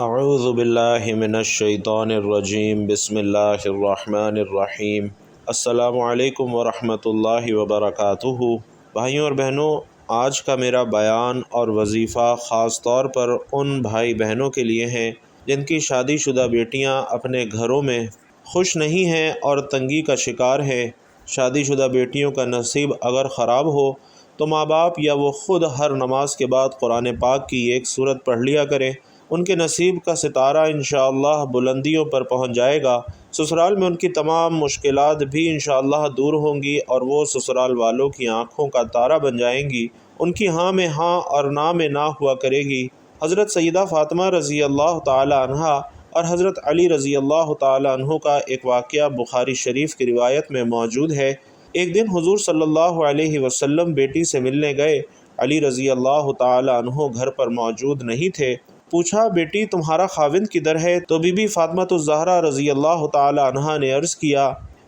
اعوذ باللہ من الشیطان الرجیم بسم اللہ الرحمن الرحیم السلام علیکم ورحمۃ اللہ وبرکاتہ۔ بھائیوں اور بہنوں، آج کا میرا بیان اور وظیفہ خاص طور پر ان بھائی بہنوں کے لیے ہیں جن کی شادی شدہ بیٹیاں اپنے گھروں میں خوش نہیں ہیں اور تنگی کا شکار ہیں۔ شادی شدہ بیٹیوں کا نصیب اگر خراب ہو تو ماں باپ یا وہ خود ہر نماز کے بعد قرآن پاک کی ایک سورت پڑھ لیا کریں، ان کے نصیب کا ستارہ انشاءاللہ بلندیوں پر پہنچ جائے گا۔ سسرال میں ان کی تمام مشکلات بھی انشاءاللہ دور ہوں گی اور وہ سسرال والوں کی آنکھوں کا تارہ بن جائیں گی، ان کی ہاں میں ہاں اور نہ میں نہ ہوا کرے گی۔ حضرت سیدہ فاطمہ رضی اللہ تعالی عنہا اور حضرت علی رضی اللہ تعالی عنہ کا ایک واقعہ بخاری شریف کی روایت میں موجود ہے۔ ایک دن حضور صلی اللہ علیہ وسلم بیٹی سے ملنے گئے۔ علی رضی اللہ تعالی عنہ گھر پر موجود نہیں تھے۔ پوچھا، بیٹی تمہارا خاوند کدھر ہے؟ تو بی بی فاطمہ الزہرا رضی اللہ تعالی عنہا نے عرض کیا،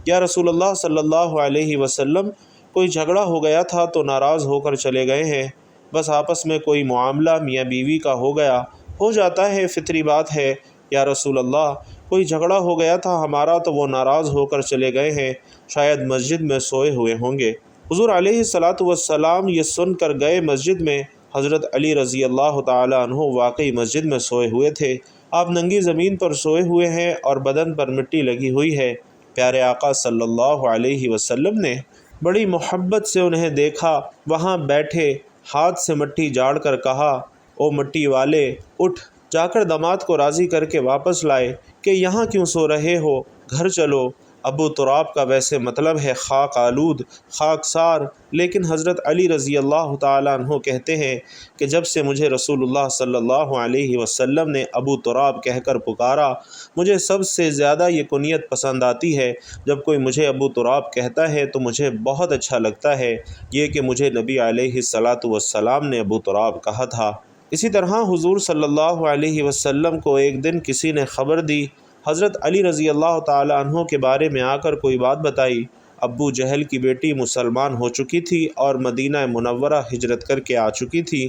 یا رسول اللہ صلی اللہ علیہ وسلم، کوئی جھگڑا ہو گیا تھا تو ناراض ہو کر چلے گئے ہیں، بس آپس میں کوئی معاملہ میاں بیوی کا ہو گیا، ہو جاتا ہے، فطری بات ہے۔ یا رسول اللہ، کوئی جھگڑا ہو گیا تھا ہمارا تو وہ ناراض ہو کر چلے گئے ہیں، شاید مسجد میں سوئے ہوئے ہوں گے۔ حضور علیہ السلام یہ سن کر گئے مسجد میں۔ حضرت علی رضی اللہ تعالی عنہ واقعی مسجد میں سوئے ہوئے تھے۔ آپ ننگی زمین پر سوئے ہوئے ہیں اور بدن پر مٹی لگی ہوئی ہے۔ پیارے آقا صلی اللہ علیہ وسلم نے بڑی محبت سے انہیں دیکھا، وہاں بیٹھے ہاتھ سے مٹی جاڑ کر کہا، او مٹی والے، اٹھ، جا کر داماد کو راضی کر کے واپس لائے کہ یہاں کیوں سو رہے ہو، گھر چلو۔ ابو تراب کا ویسے مطلب ہے خاک آلود، خاکسار، لیکن حضرت علی رضی اللہ تعالیٰ عنہ کہتے ہیں کہ جب سے مجھے رسول اللہ صلی اللہ علیہ وسلم نے ابو تراب کہہ کر پکارا، مجھے سب سے زیادہ یہ کنیت پسند آتی ہے۔ جب کوئی مجھے ابو تراب کہتا ہے تو مجھے بہت اچھا لگتا ہے، یہ کہ مجھے نبی علیہ السلام نے ابو تراب کہا تھا۔ اسی طرح حضور صلی اللہ علیہ وسلم کو ایک دن کسی نے خبر دی، حضرت علی رضی اللہ تعالی عنہ کے بارے میں آ کر کوئی بات بتائی۔ ابو جہل کی بیٹی مسلمان ہو چکی تھی اور مدینہ منورہ ہجرت کر کے آ چکی تھی۔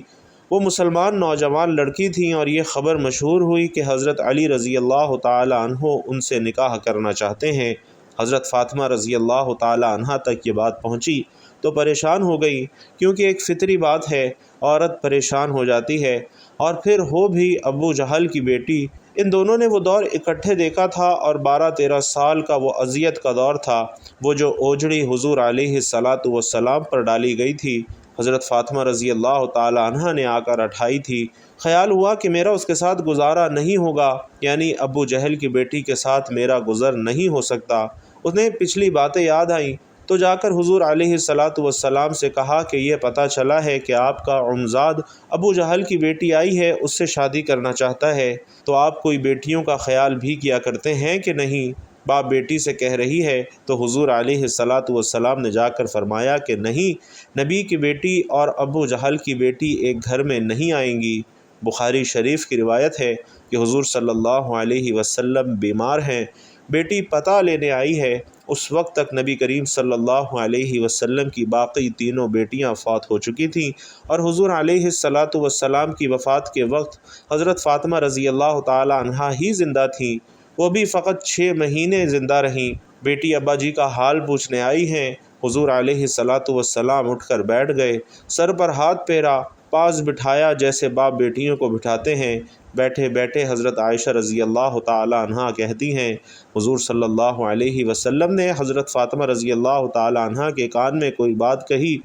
وہ مسلمان نوجوان لڑکی تھیں اور یہ خبر مشہور ہوئی کہ حضرت علی رضی اللہ تعالی عنہ ان سے نکاح کرنا چاہتے ہیں۔ حضرت فاطمہ رضی اللہ تعالی عنہ تک یہ بات پہنچی تو پریشان ہو گئی، کیونکہ ایک فطری بات ہے، عورت پریشان ہو جاتی ہے، اور پھر ہو بھی ابو جہل کی بیٹی۔ ان دونوں نے وہ دور اکٹھے دیکھا تھا اور 12-13 سال کا وہ اذیت کا دور تھا، وہ جو اوجڑی حضور علیہ السلام پر ڈالی گئی تھی۔ حضرت فاطمہ رضی اللہ تعالی عنہ نے آ کر اٹھائی تھی۔ خیال ہوا کہ میرا اس کے ساتھ گزارا نہیں ہوگا، یعنی ابو جہل کی بیٹی کے ساتھ میرا گزر نہیں ہو سکتا۔ انہیں پچھلی باتیں یاد آئیں تو جا کر حضور علیہ السلام سے کہا کہ یہ پتہ چلا ہے کہ آپ کا عمزاد ابو جہل کی بیٹی آئی ہے، اس سے شادی کرنا چاہتا ہے، تو آپ کوئی بیٹیوں کا خیال بھی کیا کرتے ہیں کہ نہیں؟ باپ بیٹی سے کہہ رہی ہے تو حضور علیہ السلام نے جا کر فرمایا کہ نہیں، نبی کی بیٹی اور ابو جہل کی بیٹی ایک گھر میں نہیں آئیں گی۔ بخاری شریف کی روایت ہے کہ حضور صلی اللہ علیہ وسلم بیمار ہیں، بیٹی پتہ لینے آئی ہے۔ اس وقت تک نبی کریم صلی اللہ علیہ وسلم کی باقی تینوں بیٹیاں فوت ہو چکی تھیں اور حضور علیہ السلام کی وفات کے وقت حضرت فاطمہ رضی اللہ تعالی عنہا ہی زندہ تھیں، وہ بھی فقط 6 مہینے زندہ رہیں۔ بیٹی ابا جی کا حال پوچھنے آئی ہیں۔ حضور علیہ السلام اٹھ کر بیٹھ گئے، سر پر ہاتھ پھیرا، پاس بٹھایا جیسے باپ بیٹیوں کو بٹھاتے ہیں۔ بیٹھے بیٹھے حضرت عائشہ رضی اللہ تعالی عنہا کہتی ہیں، حضور صلی اللہ علیہ وسلم نے حضرت فاطمہ رضی اللہ تعالی عنہا کے کان میں کوئی بات کہی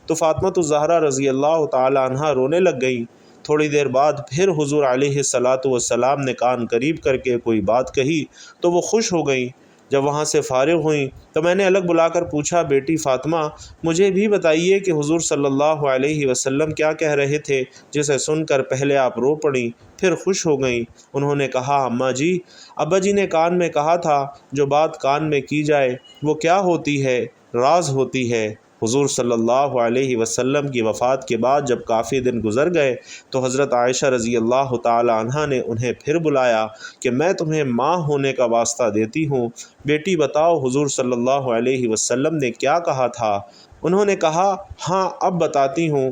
تو فاطمہ الزہرا رضی اللہ تعالی عنہا رونے لگ گئیں۔ تھوڑی دیر بعد پھر حضور علیہ السلام نے کان قریب کر کے کوئی بات کہی تو وہ خوش ہو گئیں۔ جب وہاں سے فارغ ہوئیں تو میں نے الگ بلا کر پوچھا، بیٹی فاطمہ، مجھے بھی بتائیے کہ حضور صلی اللہ علیہ وسلم کیا کہہ رہے تھے، جسے سن کر پہلے آپ رو پڑیں پھر خوش ہو گئیں۔ انہوں نے کہا، اماں جی، ابا جی نے کان میں کہا تھا جو بات کان میں کی جائے وہ کیا ہوتی ہے، راز ہوتی ہے۔ حضور صلی اللہ علیہ وسلم کی وفات کے بعد جب کافی دن گزر گئے تو حضرت عائشہ رضی اللہ تعالی عنہا نے انہیں پھر بلایا کہ میں تمہیں ماں ہونے کا واسطہ دیتی ہوں، بیٹی بتاؤ حضور صلی اللہ علیہ وسلم نے کیا کہا تھا؟ انہوں نے کہا، ہاں اب بتاتی ہوں۔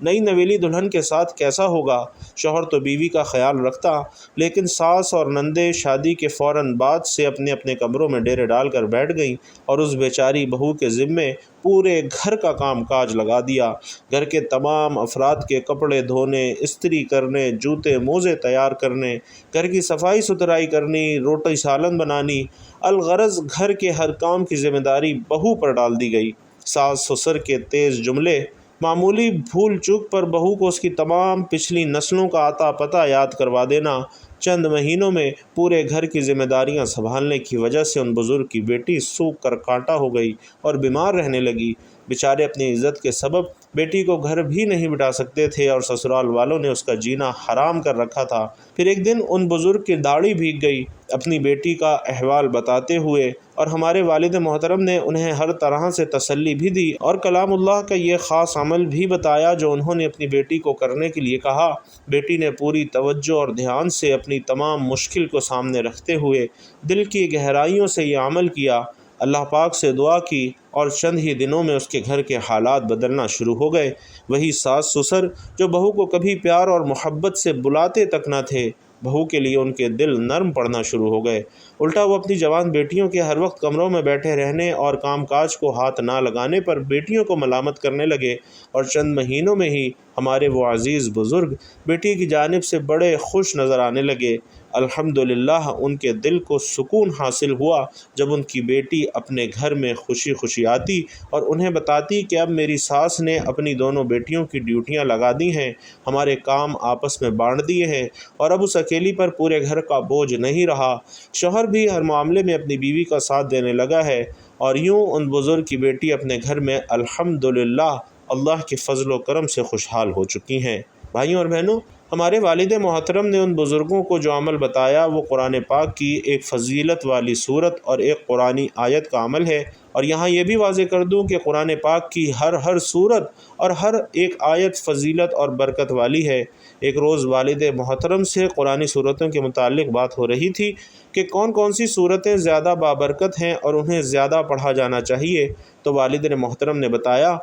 نئی نویلی دلہن کے ساتھ کیسا ہوگا؟ شوہر تو بیوی کا خیال رکھتا، لیکن ساس اور نندیں شادی کے فوراً بعد سے اپنے اپنے کمروں میں ڈیرے ڈال کر بیٹھ گئیں اور اس بیچاری بہو کے ذمے پورے گھر کا کام کاج لگا دیا۔ گھر کے تمام افراد کے کپڑے دھونے، استری کرنے، جوتے موزے تیار کرنے، گھر کی صفائی ستھرائی کرنی، روٹی سالن بنانی، الغرض گھر کے ہر کام کی ذمہ داری بہو پر ڈال دی گئی۔ ساس سسر کے تیز جملے، معمولی بھول چوک پر بہو کو اس کی تمام پچھلی نسلوں کا آتا پتہ یاد کروا دینا، چند مہینوں میں پورے گھر کی ذمہ داریاں سنبھالنے کی وجہ سے ان بزرگ کی بیٹی سوکھ کر کانٹا ہو گئی اور بیمار رہنے لگی۔ بیچارے اپنی عزت کے سبب بیٹی کو گھر بھی نہیں بٹھا سکتے تھے اور سسرال والوں نے اس کا جینا حرام کر رکھا تھا۔ پھر ایک دن ان بزرگ کی داڑھی بھیگ گئی اپنی بیٹی کا احوال بتاتے ہوئے، اور ہمارے والد محترم نے انہیں ہر طرح سے تسلی بھی دی اور کلام اللہ کا یہ خاص عمل بھی بتایا جو انہوں نے اپنی بیٹی کو کرنے کے لیے کہا۔ بیٹی نے پوری توجہ اور دھیان سے اپنی تمام مشکل کو سامنے رکھتے ہوئے دل کی گہرائیوں سے یہ عمل کیا، اللہ پاک سے دعا کی، اور چند ہی دنوں میں اس کے گھر کے حالات بدلنا شروع ہو گئے۔ وہی ساس سسر جو بہو کو کبھی پیار اور محبت سے بلاتے تک نہ تھے، بہو کے لیے ان کے دل نرم پڑنا شروع ہو گئے۔ الٹا وہ اپنی جوان بیٹیوں کے ہر وقت کمروں میں بیٹھے رہنے اور کام کاج کو ہاتھ نہ لگانے پر بیٹیوں کو ملامت کرنے لگے، اور چند مہینوں میں ہی ہمارے وہ عزیز بزرگ بیٹی کی جانب سے بڑے خوش نظر آنے لگے۔ الحمدللہ ان کے دل کو سکون حاصل ہوا جب ان کی بیٹی اپنے گھر میں خوشی خوشی آتی اور انہیں بتاتی کہ اب میری ساس نے اپنی دونوں بیٹیوں کی ڈیوٹیاں لگا دی ہیں، ہمارے کام آپس میں بانٹ دیے ہیں، اور اب اس اکیلی پر پورے گھر کا بوجھ نہیں رہا۔ شوہر بھی ہر معاملے میں اپنی بیوی کا ساتھ دینے لگا ہے، اور یوں ان بزرگ کی بیٹی اپنے گھر میں الحمدللہ اللہ کے فضل و کرم سے خوشحال ہو چکی ہیں۔ بھائیوں اور بہنوں، ہمارے والد محترم نے ان بزرگوں کو جو عمل بتایا وہ قرآن پاک کی ایک فضیلت والی صورت اور ایک قرآنی آیت کا عمل ہے، اور یہاں یہ بھی واضح کر دوں کہ قرآن پاک کی ہر صورت اور ہر ایک آیت فضیلت اور برکت والی ہے۔ ایک روز والد محترم سے قرآنی صورتوں کے متعلق بات ہو رہی تھی کہ کون کون سی صورتیں زیادہ بابرکت ہیں اور انہیں زیادہ پڑھا جانا چاہیے، تو والد محترم نے بتایا،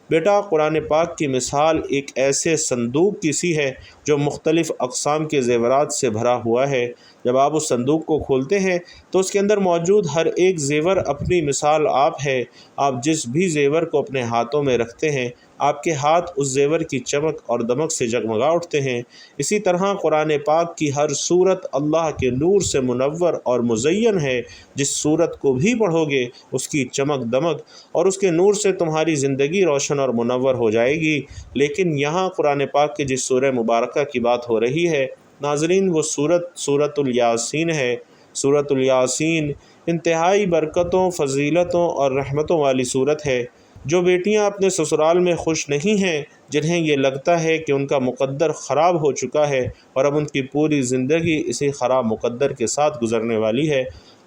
بیٹا قرآن پاک کی مثال ایک ایسے صندوق کی سی ہے جو مختلف اقسام کے زیورات سے بھرا ہوا ہے۔ جب آپ اس صندوق کو کھولتے ہیں تو اس کے اندر موجود ہر ایک زیور اپنی مثال آپ ہے۔ آپ جس بھی زیور کو اپنے ہاتھوں میں رکھتے ہیں، آپ کے ہاتھ اس زیور کی چمک اور دمک سے جگمگا اٹھتے ہیں۔ اسی طرح قرآن پاک کی ہر صورت اللہ کے نور سے منور اور مزین ہے۔ جس صورت کو بھی پڑھو گے اس کی چمک دمک اور اس کے نور سے تمہاری زندگی روشن اور منور ہو جائے گی۔ لیکن یہاں قرآن پاک کی جس سورہ مبارکہ کی بات ہو رہی ہے ناظرین، وہ سورۃ الیاسین ہے۔ سورۃ الیاسین انتہائی برکتوں، فضیلتوں اور رحمتوں والی سورت ہے۔ جو بیٹیاں اپنے سسرال میں خوش نہیں ہیں، جنہیں یہ لگتا ہے کہ ان کا مقدر خراب ہو چکا ہے اور اب ان کی پوری زندگی اسی خراب مقدر کے ساتھ گزرنے والی ہے،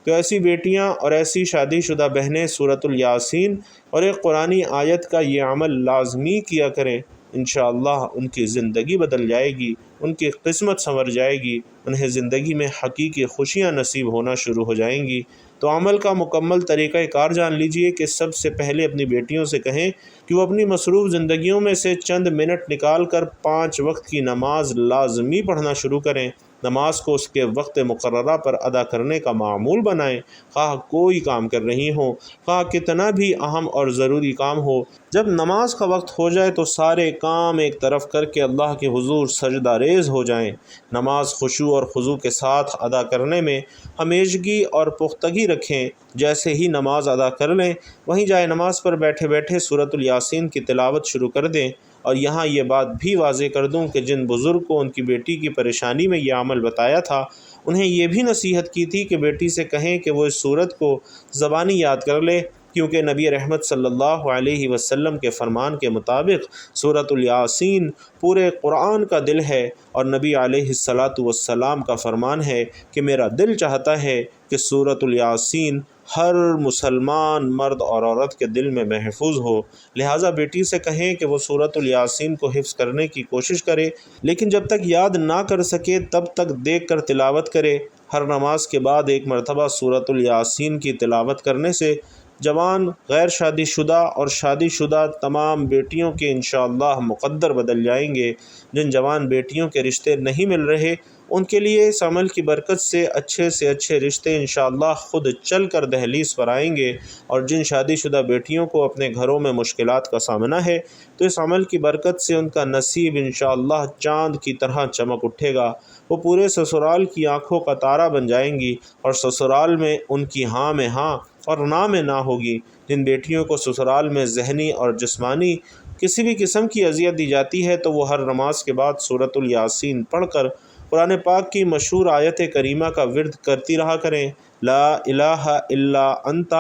تو ایسی بیٹیاں اور ایسی شادی شدہ بہنیں سورۃ الیاسین اور ایک قرآنی آیت کا یہ عمل لازمی کیا کریں۔ انشاءاللہ ان کی زندگی بدل جائے گی، ان کی قسمت سنور جائے گی، انہیں زندگی میں حقیقی خوشیاں نصیب ہونا شروع ہو جائیں گی۔ تو عمل کا مکمل طریقہ کار جان لیجئے کہ سب سے پہلے اپنی بیٹیوں سے کہیں کہ وہ اپنی مصروف زندگیوں میں سے چند منٹ نکال کر 5 وقت کی نماز لازمی پڑھنا شروع کریں۔ نماز کو اس کے وقت مقررہ پر ادا کرنے کا معمول بنائیں، خواہ کوئی کام کر رہی ہوں، خواہ کتنا بھی اہم اور ضروری کام ہو۔ جب نماز کا وقت ہو جائے تو سارے کام ایک طرف کر کے اللہ کے حضور سجدہ ریز ہو جائیں۔ نماز خشوع اور خضوع کے ساتھ ادا کرنے میں ہمیشگی اور پختگی رکھیں۔ جیسے ہی نماز ادا کر لیں وہیں جائے نماز پر بیٹھے بیٹھے سورۃ الیاسین کی تلاوت شروع کر دیں۔ اور یہاں یہ بات بھی واضح کر دوں کہ جن بزرگ کو ان کی بیٹی کی پریشانی میں یہ عمل بتایا تھا، انہیں یہ بھی نصیحت کی تھی کہ بیٹی سے کہیں کہ وہ اس سورت کو زبانی یاد کر لے، کیونکہ نبی رحمت صلی اللہ علیہ وسلم کے فرمان کے مطابق سورۃ الیاسین پورے قرآن کا دل ہے، اور نبی علیہ السلام کا فرمان ہے کہ میرا دل چاہتا ہے کہ سورۃ الیاسین ہر مسلمان مرد اور عورت کے دل میں محفوظ ہو۔ لہٰذا بیٹی سے کہیں کہ وہ سورۃ الیاسین کو حفظ کرنے کی کوشش کرے، لیکن جب تک یاد نہ کر سکے تب تک دیکھ کر تلاوت کرے۔ ہر نماز کے بعد ایک مرتبہ سورۃ الیاسین کی تلاوت کرنے سے جوان غیر شادی شدہ اور شادی شدہ تمام بیٹیوں کے انشاءاللہ مقدر بدل جائیں گے۔ جن جوان بیٹیوں کے رشتے نہیں مل رہے ان کے لیے اس عمل کی برکت سے اچھے رشتے انشاءاللہ خود چل کر دہلیز پر آئیں گے، اور جن شادی شدہ بیٹیوں کو اپنے گھروں میں مشکلات کا سامنا ہے تو اس عمل کی برکت سے ان کا نصیب انشاءاللہ چاند کی طرح چمک اٹھے گا۔ وہ پورے سسرال کی آنکھوں کا تارا بن جائیں گی، اور سسرال میں ان کی ہاں میں ہاں اور نہ میں نہ ہوگی۔ جن بیٹیوں کو سسرال میں ذہنی اور جسمانی کسی بھی قسم کی اذیت دی جاتی ہے تو وہ ہر نماز کے بعد سورۃ الیاسین پڑھ کر قرآن پاک کی مشہور آیت کریمہ کا ورد کرتی رہا کریں، لا الہ الا انت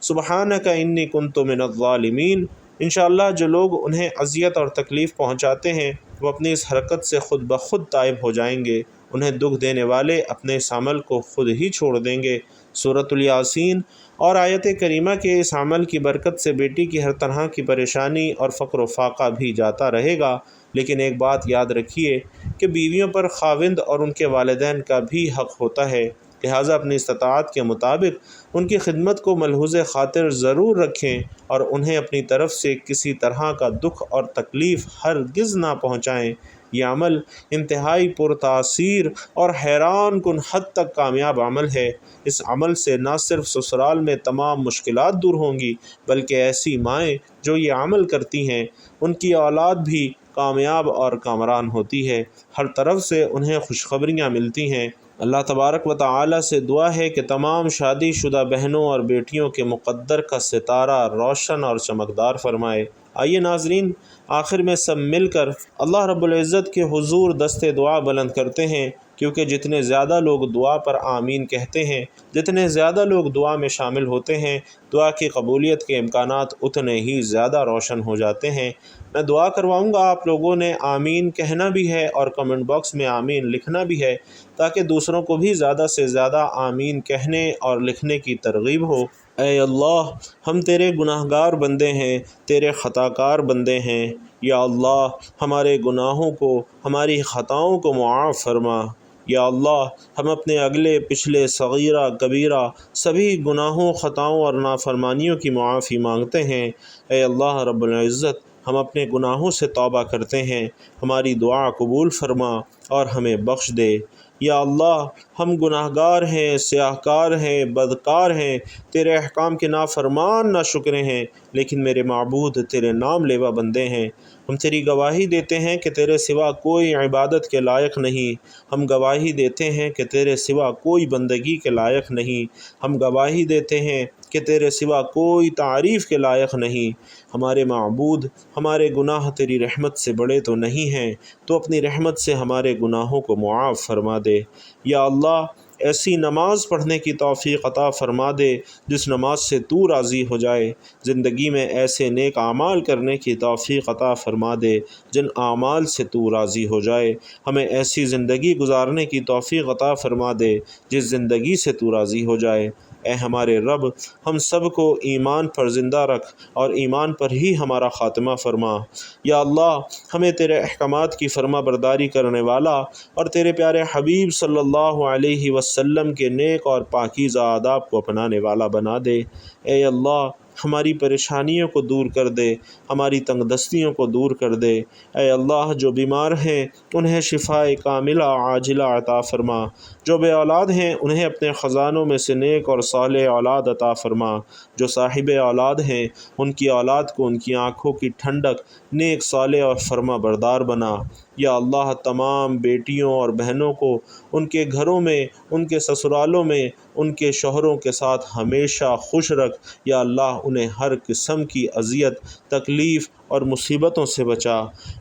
سبحانک انی کنت من الظالمین۔ انشاءاللہ جو لوگ انہیں اذیت اور تکلیف پہنچاتے ہیں وہ اپنی اس حرکت سے خود بخود تائب ہو جائیں گے، انہیں دکھ دینے والے اپنے اس عمل کو خود ہی چھوڑ دیں گے۔ سورۃ الیاسین اور آیت کریمہ کے اس عمل کی برکت سے بیٹی کی ہر طرح کی پریشانی اور فقر و فاقہ بھی جاتا رہے گا، لیکن ایک بات یاد رکھیے کہ بیویوں پر خاوند اور ان کے والدین کا بھی حق ہوتا ہے، لہٰذا اپنی استطاعت کے مطابق ان کی خدمت کو ملحوظ خاطر ضرور رکھیں اور انہیں اپنی طرف سے کسی طرح کا دکھ اور تکلیف ہرگز نہ پہنچائیں۔ یہ عمل انتہائی پرتاثیر اور حیران کن حد تک کامیاب عمل ہے۔ اس عمل سے نہ صرف سسرال میں تمام مشکلات دور ہوں گی بلکہ ایسی مائیں جو یہ عمل کرتی ہیں ان کی اولاد بھی کامیاب اور کامران ہوتی ہے، ہر طرف سے انہیں خوشخبریاں ملتی ہیں۔ اللہ تبارک و تعالی سے دعا ہے کہ تمام شادی شدہ بہنوں اور بیٹیوں کے مقدر کا ستارہ روشن اور چمکدار فرمائے۔ آئیے ناظرین، آخر میں سب مل کر اللہ رب العزت کے حضور دست دعا بلند کرتے ہیں، کیونکہ جتنے زیادہ لوگ دعا پر آمین کہتے ہیں، جتنے زیادہ لوگ دعا میں شامل ہوتے ہیں، دعا کی قبولیت کے امکانات اتنے ہی زیادہ روشن ہو جاتے ہیں۔ میں دعا کرواؤں گا آپ لوگوں نے آمین کہنا بھی ہے اور کمنٹ باکس میں آمین لکھنا بھی ہے، تاکہ دوسروں کو بھی زیادہ سے زیادہ آمین کہنے اور لکھنے کی ترغیب ہو۔ اے اللہ، ہم تیرے گناہ گار بندے ہیں، تیرے خطا کار بندے ہیں، یا اللہ ہمارے گناہوں کو، ہماری خطاؤں کو معاف فرما۔ یا اللہ ہم اپنے اگلے پچھلے صغیرہ کبیرہ سبھی گناہوں، خطاؤں اور نافرمانیوں کی معافی مانگتے ہیں۔ اے اللہ رب العزت، ہم اپنے گناہوں سے توبہ کرتے ہیں، ہماری دعا قبول فرما اور ہمیں بخش دے۔ یا اللہ ہم گناہ گار ہیں، سیاہ کار ہیں، بدکار ہیں، تیرے احکام کے نافرمان ناشکرے ہیں، لیکن میرے معبود تیرے نام لیوا بندے ہیں۔ ہم تیری گواہی دیتے ہیں کہ تیرے سوا کوئی عبادت کے لائق نہیں، ہم گواہی دیتے ہیں کہ تیرے سوا کوئی بندگی کے لائق نہیں، ہم گواہی دیتے ہیں کہ تیرے سوا کوئی تعریف کے لائق نہیں۔ ہمارے معبود، ہمارے گناہ تیری رحمت سے بڑے تو نہیں ہیں، تو اپنی رحمت سے ہمارے گناہوں کو معاف فرما دے۔ یا اللہ ایسی نماز پڑھنے کی توفیق عطا فرما دے جس نماز سے تو راضی ہو جائے، زندگی میں ایسے نیک اعمال کرنے کی توفیق عطا فرما دے جن اعمال سے تو راضی ہو جائے، ہمیں ایسی زندگی گزارنے کی توفیق عطا فرما دے جس زندگی سے تو راضی ہو جائے۔ اے ہمارے رب، ہم سب کو ایمان پر زندہ رکھ اور ایمان پر ہی ہمارا خاتمہ فرما۔ یا اللہ ہمیں تیرے احکامات کی فرما برداری کرنے والا اور تیرے پیارے حبیب صلی اللہ علیہ وسلم کے نیک اور پاکیزہ آداب کو اپنانے والا بنا دے۔ اے اللہ ہماری پریشانیوں کو دور کر دے، ہماری تنگ دستیوں کو دور کر دے۔ اے اللہ جو بیمار ہیں انہیں شفاء کاملہ عاجلہ عطا فرما، جو بے اولاد ہیں انہیں اپنے خزانوں میں سے نیک اور صالح اولاد عطا فرما، جو صاحب اولاد ہیں ان کی اولاد کو ان کی آنکھوں کی ٹھنڈک، نیک صالح اور فرما بردار بنا۔ یا اللہ تمام بیٹیوں اور بہنوں کو ان کے گھروں میں، ان کے سسرالوں میں، ان کے شوہروں کے ساتھ ہمیشہ خوش رکھ۔ یا اللہ انہیں ہر قسم کی اذیت، تکلیف اور مصیبتوں سے بچا۔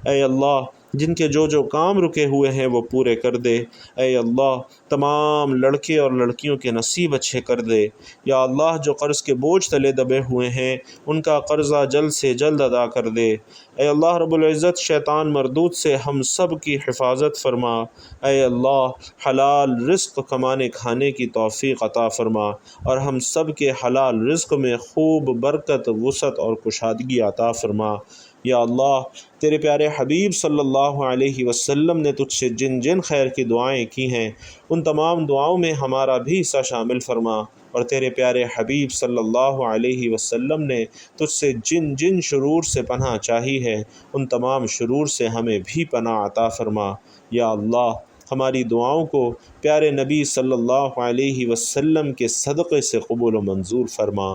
اے اللہ جن کے جو کام رکے ہوئے ہیں وہ پورے کر دے۔ اے اللہ تمام لڑکے اور لڑکیوں کے نصیب اچھے کر دے۔ یا اللہ جو قرض کے بوجھ تلے دبے ہوئے ہیں ان کا قرضہ جلد سے جلد ادا کر دے۔ اے اللہ رب العزت شیطان مردود سے ہم سب کی حفاظت فرما۔ اے اللہ حلال رزق کمانے کھانے کی توفیق عطا فرما اور ہم سب کے حلال رزق میں خوب برکت، وسعت اور کشادگی عطا فرما۔ یا اللہ تیرے پیارے حبیب صلی اللہ علیہ وسلم نے تجھ سے جن جن خیر کی دعائیں کی ہیں ان تمام دعاؤں میں ہمارا بھی حصہ شامل فرما، اور تیرے پیارے حبیب صلی اللہ علیہ وسلم نے تجھ سے جن جن شرور سے پناہ چاہی ہے ان تمام شرور سے ہمیں بھی پناہ عطا فرما۔ یا اللہ ہماری دعاؤں کو پیارے نبی صلی اللہ علیہ وسلم کے صدقے سے قبول و منظور فرما،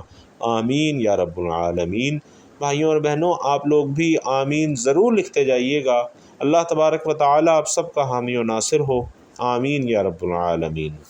آمین یا رب العالمین۔ بھائیوں اور بہنوں، آپ لوگ بھی آمین ضرور لکھتے جائیے گا۔ اللہ تبارک و تعالی آپ سب کا حامی و ناصر ہو، آمین یا رب العالمین۔